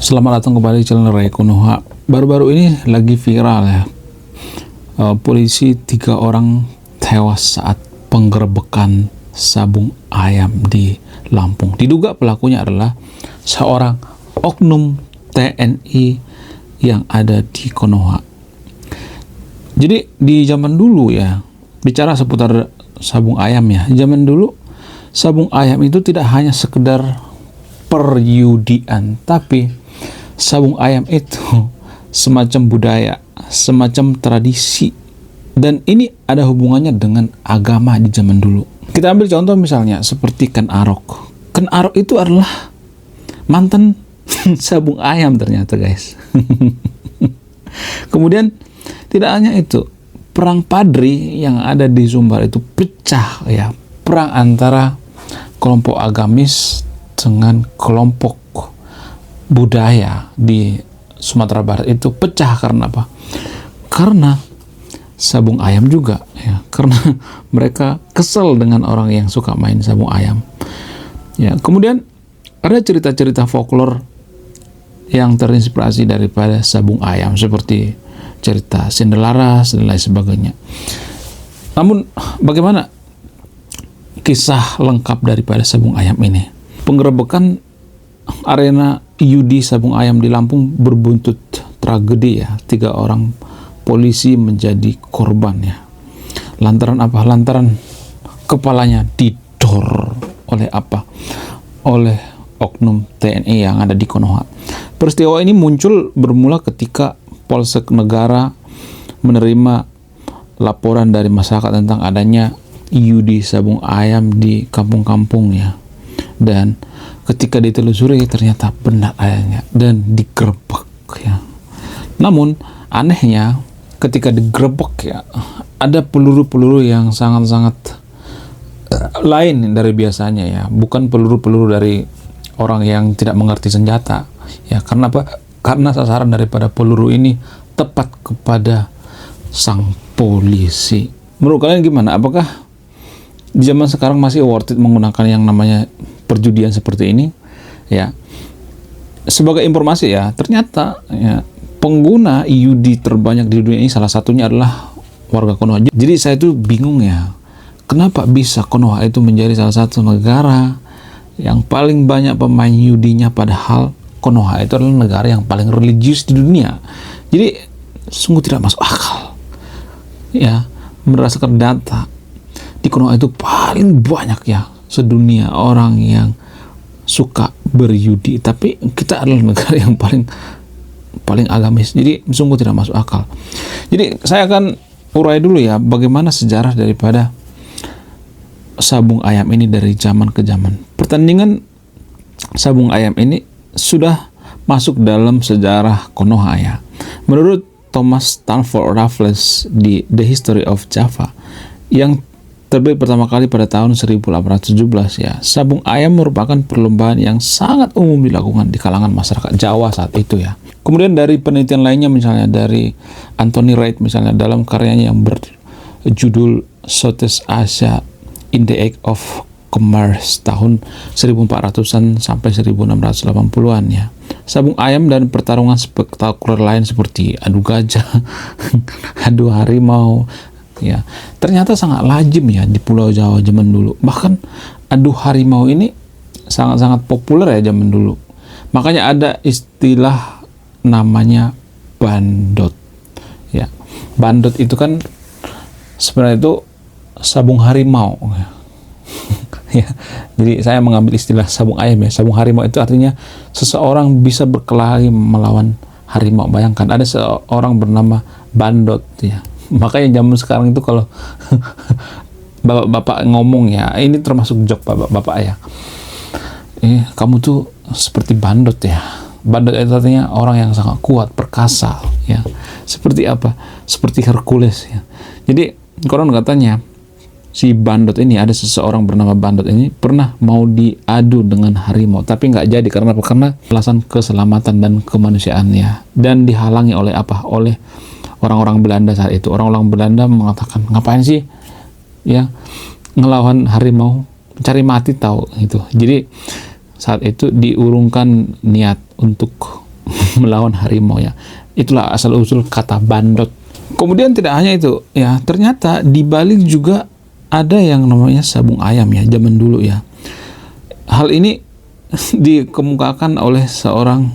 Selamat datang kembali di channel Ray Konoha. Baru-baru ini lagi viral ya. Polisi 3 orang tewas saat penggerebekan sabung ayam di Lampung. Diduga pelakunya adalah seorang oknum TNI yang ada di Konoha. Jadi di zaman dulu ya, bicara seputar sabung ayam ya. Zaman dulu sabung ayam itu tidak hanya sekedar peryudian, tapi sabung ayam itu semacam budaya, semacam tradisi, dan ini ada hubungannya dengan agama di zaman dulu. Kita ambil contoh misalnya seperti Ken Arok. Ken Arok itu adalah mantan sabung ayam ternyata, guys. Kemudian tidak hanya itu, perang Padri yang ada di Sumbar itu pecah ya, perang antara kelompok agamis dengan kelompok budaya di Sumatera Barat itu pecah karena apa? Karena sabung ayam juga ya, karena mereka kesel dengan orang yang suka main sabung ayam ya. Kemudian ada cerita-cerita folklore yang terinspirasi daripada sabung ayam seperti cerita Sindelaras dan lain sebagainya. Namun bagaimana kisah lengkap daripada sabung ayam ini? Penggerebekan arena judi sabung ayam di Lampung berbuntut tragedi ya. 3 orang polisi menjadi korban ya. Lantaran apa? Lantaran kepalanya didor oleh apa? Oleh oknum TNI yang ada di Konoha. Peristiwa ini muncul bermula ketika Polsek Negara menerima laporan dari masyarakat tentang adanya judi sabung ayam di kampung-kampung ya. Dan ketika ditelusuri ternyata benar adanya dan digerebek ya. Namun anehnya ketika digerebek ya, ada peluru-peluru yang sangat-sangat lain dari biasanya ya. Bukan peluru-peluru dari orang yang tidak mengerti senjata ya. Karena apa? Karena sasaran daripada peluru ini tepat kepada sang polisi. Menurut kalian gimana? Apakah di zaman sekarang masih worth it menggunakan yang namanya perjudian seperti ini ya? Sebagai informasi ya, ternyata ya, pengguna judi terbanyak di dunia ini salah satunya adalah warga Konoha. Jadi saya tuh bingung ya, kenapa bisa Konoha itu menjadi salah satu negara yang paling banyak pemain judinya, padahal Konoha itu adalah negara yang paling religius di dunia. Jadi sungguh tidak masuk akal ya, berdasarkan data di Konoha itu paling banyak ya sedunia orang yang suka berjudi, tapi kita adalah negara yang paling agamis. Jadi sungguh tidak masuk akal. Jadi saya akan urai dulu ya bagaimana sejarah daripada sabung ayam ini dari zaman ke zaman. Pertandingan sabung ayam ini sudah masuk dalam sejarah Konoha ya. Menurut Thomas Stanford Raffles di The History of Java yang terbit pertama kali pada tahun 1817 ya, sabung ayam merupakan perlombaan yang sangat umum dilakukan di kalangan masyarakat Jawa saat itu ya. Kemudian dari penelitian lainnya, misalnya dari Anthony Wright misalnya dalam karyanya yang berjudul Southeast Asia in the Age of Commerce tahun 1400-an sampai 1680-an ya. Sabung ayam dan pertarungan spektakuler lain seperti adu gajah, adu harimau ya, ternyata sangat lazim ya di Pulau Jawa zaman dulu. Bahkan adu harimau ini sangat-sangat populer ya zaman dulu. Makanya ada istilah namanya bandot ya. Bandot itu kan sebenarnya itu sabung harimau ya. Jadi saya mengambil istilah sabung ayam ya. Sabung harimau itu artinya seseorang bisa berkelahi melawan harimau. Bayangkan ada seorang bernama bandot ya. Makanya zaman sekarang itu kalau bapak-bapak ngomong ya, ini termasuk jok bapak-bapak ya, kamu tuh seperti bandot ya. Bandot itu artinya orang yang sangat kuat, perkasa ya. Seperti apa? Seperti Hercules ya. Jadi konon katanya si bandot ini, ada seseorang bernama bandot ini pernah mau diadu dengan harimau, tapi nggak jadi. Karena apa? Karena alasan keselamatan dan kemanusiaan ya. Dan dihalangi oleh apa? Oleh orang-orang Belanda saat itu. Orang-orang Belanda mengatakan, ngapain sih ya ngelawan harimau, cari mati tahu itu. Jadi saat itu diurungkan niat untuk melawan harimau ya. Itulah asal usul kata bandot. Kemudian tidak hanya itu ya, ternyata di Bali juga ada yang namanya sabung ayam ya, zaman dulu ya. Hal ini dikemukakan oleh seorang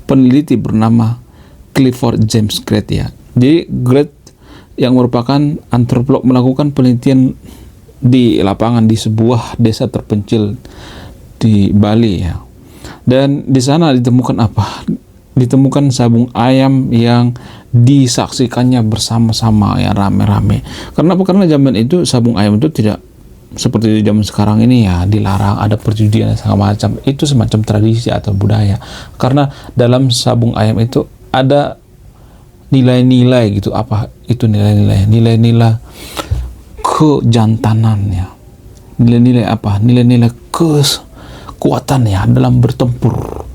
peneliti bernama Clifford James Grant ya. Jadi Grant yang merupakan antropolog melakukan penelitian di lapangan di sebuah desa terpencil di Bali ya. Dan di sana ditemukan apa? Ditemukan sabung ayam yang disaksikannya bersama-sama ya, rame-rame. Karena apa? Karena zaman itu sabung ayam itu tidak seperti di zaman sekarang ini ya, dilarang, ada perjudian segala macam. Itu semacam tradisi atau budaya. Karena dalam sabung ayam itu ada nilai-nilai gitu. Apa itu nilai-nilai? Nilai-nilai kejantanan ya. Nilai-nilai apa? Nilai-nilai kekuatan ya dalam bertempur.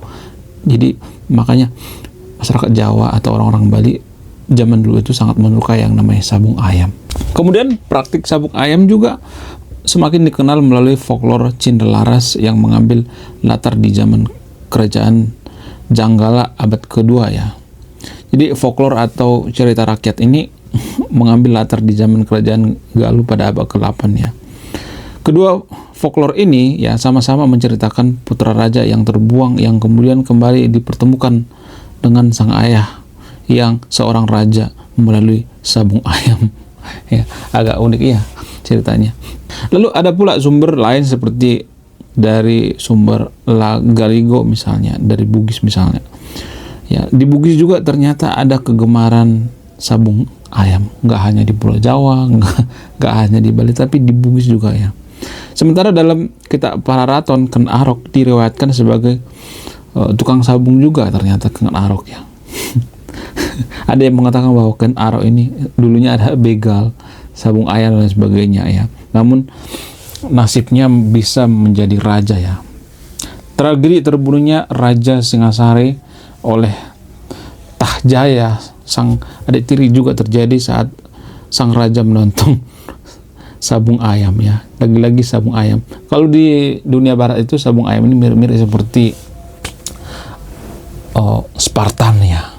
Jadi makanya masyarakat Jawa atau orang-orang Bali zaman dulu itu sangat menyukai yang namanya sabung ayam. Kemudian praktik sabung ayam juga semakin dikenal melalui folklore Cindelaras yang mengambil latar di zaman kerajaan Janggala abad kedua ya. Jadi folklore atau cerita rakyat ini mengambil latar di zaman kerajaan Galuh pada abad ke-8 ya. Kedua folklore ini ya sama-sama menceritakan putra raja yang terbuang yang kemudian kembali dipertemukan dengan sang ayah yang seorang raja melalui sabung ayam. Ya, agak unik ya ceritanya. Lalu ada pula sumber lain seperti dari sumber Lagaligo misalnya, dari Bugis misalnya. Ya, di Bugis juga ternyata ada kegemaran sabung ayam. Nggak hanya di Pulau Jawa, nggak hanya di Bali, tapi di Bugis juga ya. Sementara dalam kitab Pararaton, Ken Arok diriwayatkan sebagai tukang sabung juga ternyata Ken Arok ya. Ada yang mengatakan bahwa Ken Arok ini dulunya ada begal, sabung ayam dan sebagainya ya. Namun nasibnya bisa menjadi raja ya. Tragedi terbunuhnya Raja Singasari oleh Tahjaya, sang adik tiri, juga terjadi saat sang raja menonton sabung ayam ya. Lagi-lagi sabung ayam. Kalau di dunia barat itu sabung ayam ini mirip-mirip seperti Spartan ya,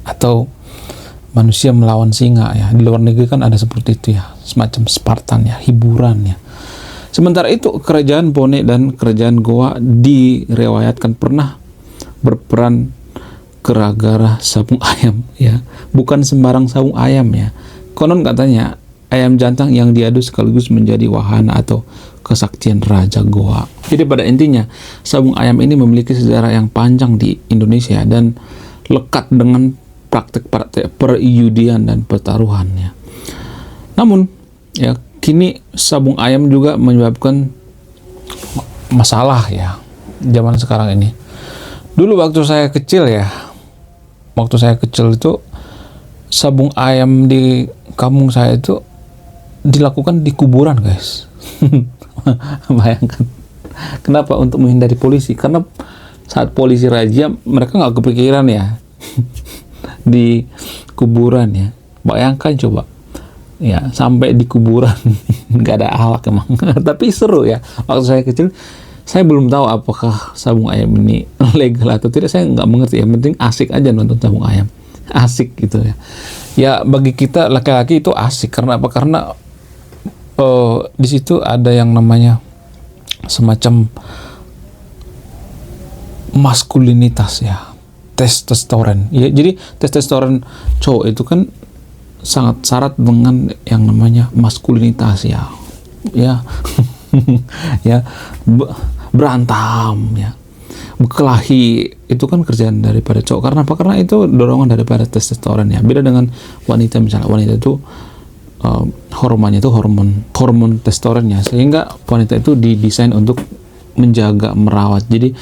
atau manusia melawan singa ya. Di luar negeri kan ada seperti itu ya, semacam Spartan ya, hiburan ya. Sementara itu kerajaan Bone dan kerajaan Goa direwayatkan pernah berperan gara-gara sabung ayam ya. Bukan sembarang sabung ayam ya. Konon katanya ayam jantan yang diadu sekaligus menjadi wahana atau kesaktian Raja Goa. Jadi pada intinya sabung ayam ini memiliki sejarah yang panjang di Indonesia dan lekat dengan praktek-praktek periudian dan pertaruhannya. Namun ya, kini sabung ayam juga menyebabkan masalah ya zaman sekarang ini. Dulu waktu saya kecil itu sabung ayam di kampung saya itu dilakukan di kuburan guys. Bayangkan. Kenapa? Untuk menghindari polisi. Karena saat polisi razia mereka nggak kepikiran ya di kuburan ya. Bayangkan coba ya, sampai di kuburan. Nggak ada ahlak emang. Tapi seru ya. Waktu saya kecil saya belum tahu apakah sabung ayam ini legal atau tidak. Saya nggak mengerti. Yang penting asik aja nonton sabung ayam. Asik gitu ya. Ya bagi kita laki-laki itu asik. Karena apa? Karena di situ ada yang namanya semacam maskulinitas ya, testosteron ya. Jadi testosteron cowok itu kan sangat syarat dengan yang namanya maskulinitas ya ya. Ya, berantam ya, berkelahi, itu kan kerjaan daripada cowok. Karena apa? Karena itu dorongan daripada testosteron ya. Beda dengan wanita. Misalnya wanita itu hormonnya itu hormon testosteron ya, sehingga wanita itu didesain untuk menjaga, merawat. Jadi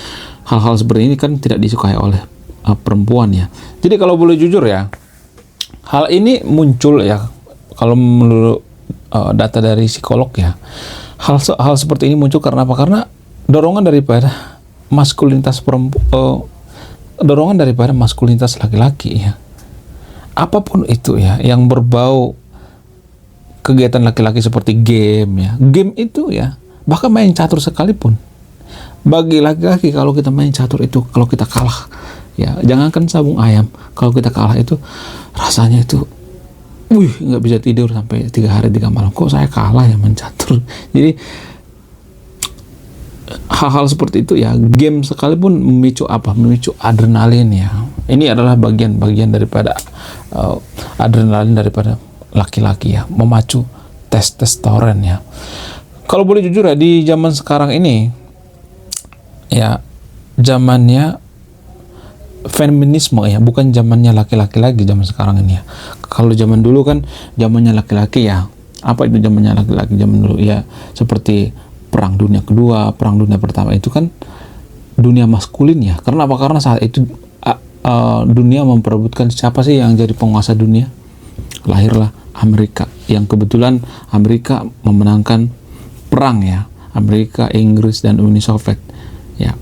hal-hal seperti ini kan tidak disukai oleh perempuan ya. Jadi kalau boleh jujur ya, hal ini muncul ya kalau menurut data dari psikolog ya. Hal seperti ini muncul karena apa? Karena dorongan daripada maskulinitas dorongan daripada maskulinitas laki-laki ya. Apapun itu ya yang berbau kegiatan laki-laki seperti game ya. Game itu ya, bahkan main catur sekalipun. Bagi laki-laki kalau kita main catur itu, kalau kita kalah Ya, jangankan sabung ayam, kalau kita kalah itu rasanya itu nggak bisa tidur sampai 3 hari 3 malam. Kok saya kalah ya main catur. Jadi hal-hal seperti itu ya, game sekalipun memicu adrenalin ya. Ini adalah bagian-bagian daripada adrenalin daripada laki-laki ya, memacu testosteron ya. Kalau boleh jujur ya, di zaman sekarang ini ya, zamannya feminisme ya, bukan zamannya laki-laki lagi zaman sekarang ini ya. Kalau zaman dulu kan zamannya laki-laki ya. Apa itu zamannya laki-laki zaman dulu ya? Seperti Perang Dunia Kedua, Perang Dunia Pertama itu kan dunia maskulin ya. Karena apa? Karena saat itu dunia memperebutkan siapa sih yang jadi penguasa dunia. Lahirlah Amerika, yang kebetulan Amerika memenangkan perang ya. Amerika, Inggris, dan Uni Soviet ya.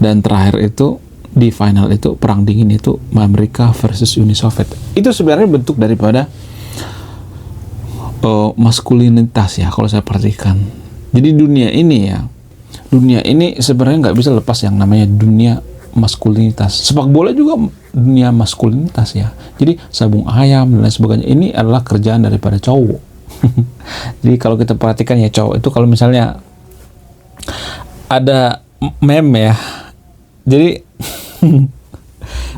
Dan terakhir itu di final itu perang dingin itu Amerika versus Uni Soviet. Itu sebenarnya bentuk daripada maskulinitas ya, kalau saya perhatikan. Jadi dunia ini sebenarnya nggak bisa lepas yang namanya dunia maskulinitas. Sepak bola juga dunia maskulinitas ya. Jadi sabung ayam dan lain sebagainya ini adalah kerjaan daripada cowok. Jadi kalau kita perhatikan ya, cowok itu kalau misalnya ada meme ya, jadi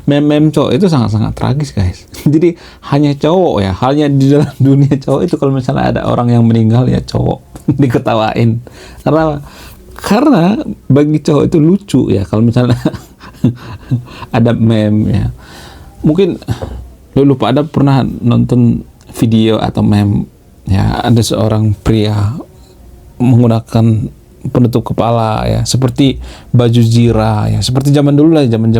meme cowok itu sangat-sangat tragis guys. Jadi hanya cowok ya, hanya di dalam dunia cowok itu kalau misalnya ada orang yang meninggal ya cowok diketawain. Karena bagi cowok itu lucu ya kalau misalnya ada meme ya. Mungkin lu pada pernah nonton video atau meme ya, ada seorang pria menggunakan penutup kepala ya, seperti baju zirah ya, seperti zaman dulu lah, zaman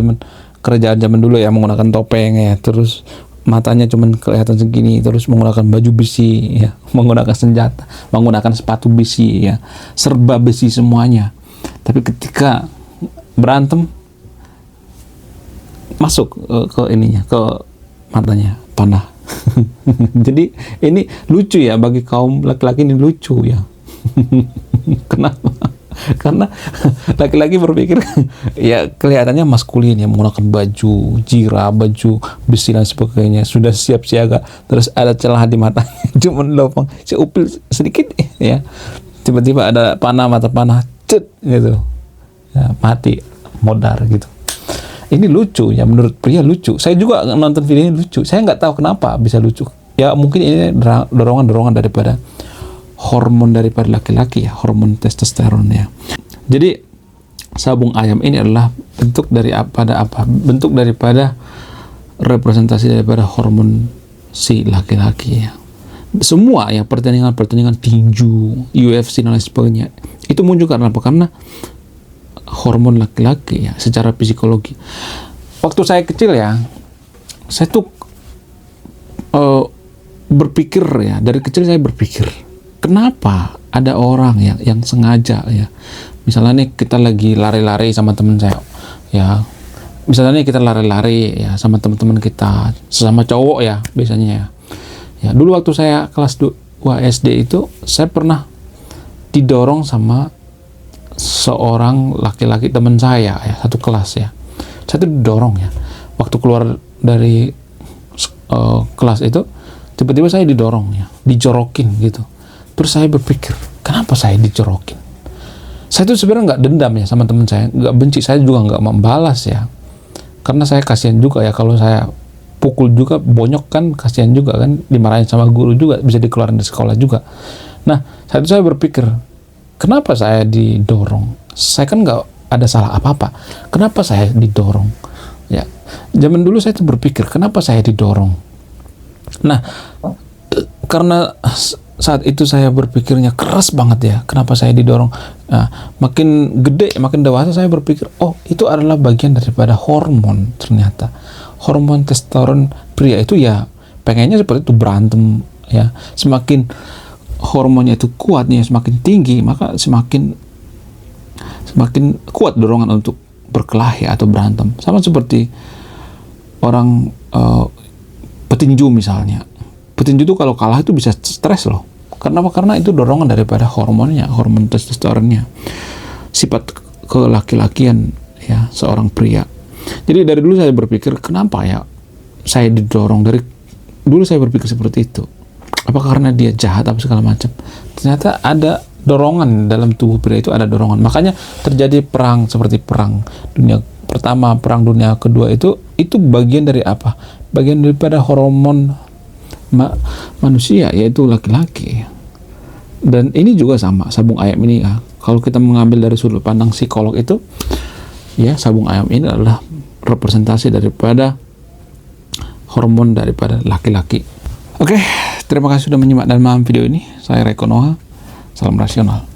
kerajaan zaman dulu ya, menggunakan topeng ya, terus matanya cuman kelihatan segini, terus menggunakan baju besi ya, menggunakan senjata, menggunakan sepatu besi ya, serba besi semuanya. Tapi ketika berantem masuk ke ininya, ke matanya panah. Jadi ini lucu ya, bagi kaum laki-laki ini lucu ya. Kenapa? Karena laki-laki berpikir ya kelihatannya maskulin ya, menggunakan baju zirah, baju besi dan sebagainya, sudah siap siaga, terus ada celah di matanya, cuma lubang seupil sedikit ya, tiba-tiba ada mata panah cet gitu ya, mati modar gitu. Ini lucu ya, menurut pria lucu. Saya juga nonton video ini lucu, saya nggak tahu kenapa bisa lucu ya. Mungkin ini dorongan daripada hormon daripada laki-laki ya, hormon testosteron ya. Jadi sabung ayam ini adalah bentuk dari bentuk daripada representasi daripada hormon si laki-laki ya. Semua ya, pertandingan tinju, UFC dan lain sebagainya itu muncul karena apa? Karena hormon laki-laki ya, secara psikologi. Waktu saya kecil ya, saya tuh berpikir ya, dari kecil saya berpikir, kenapa ada orang yang sengaja ya, misalnya nih kita lagi lari-lari sama teman saya ya, misalnya nih kita lari-lari ya sama teman-teman kita, sesama cowok ya biasanya ya. Dulu waktu saya kelas 2 SD itu, saya pernah didorong sama seorang laki-laki teman saya ya, satu kelas ya. Saya tuh didorong ya, waktu keluar dari kelas itu tiba-tiba saya didorong ya, dijorokin gitu. Terus saya berpikir, kenapa saya dijorokin? Saya tuh sebenarnya nggak dendam ya sama teman saya, nggak benci, saya juga nggak membalas ya, karena saya kasihan juga ya, kalau saya pukul juga, bonyok kan kasihan juga kan, dimarahin sama guru juga, bisa dikeluarin dari sekolah juga. Nah, saat itu saya berpikir, kenapa saya didorong? Saya kan nggak ada salah apa-apa, kenapa saya didorong? Ya, zaman dulu saya tuh berpikir, kenapa saya didorong? Nah, karena saat itu saya berpikirnya keras banget ya, kenapa saya didorong. Nah, makin gede, makin dewasa saya berpikir, oh itu adalah bagian daripada hormon. Ternyata hormon testosteron pria itu ya pengennya seperti itu, berantem ya. Semakin hormonnya itu kuatnya, semakin tinggi, maka semakin kuat dorongan untuk berkelahi atau berantem. Sama seperti orang petinju misalnya. Petinju itu kalau kalah itu bisa stres loh. Kenapa? Karena itu dorongan daripada hormonnya, hormon testosteronnya, sifat kelaki-lakian ya seorang pria. Jadi dari dulu saya berpikir, kenapa ya saya didorong, dari dulu saya berpikir seperti itu. Apakah karena dia jahat apa segala macam? Ternyata ada dorongan dalam tubuh pria itu, ada dorongan. Makanya terjadi perang seperti perang dunia pertama, perang dunia kedua itu bagian dari apa? Bagian daripada hormon manusia, yaitu laki-laki. Dan ini juga sama sabung ayam ini ya. Kalau kita mengambil dari sudut pandang psikolog itu, ya sabung ayam ini adalah representasi daripada hormon daripada laki-laki. Oke, terima kasih sudah menyimak dan memahami video ini. Saya Reko Noah, salam rasional.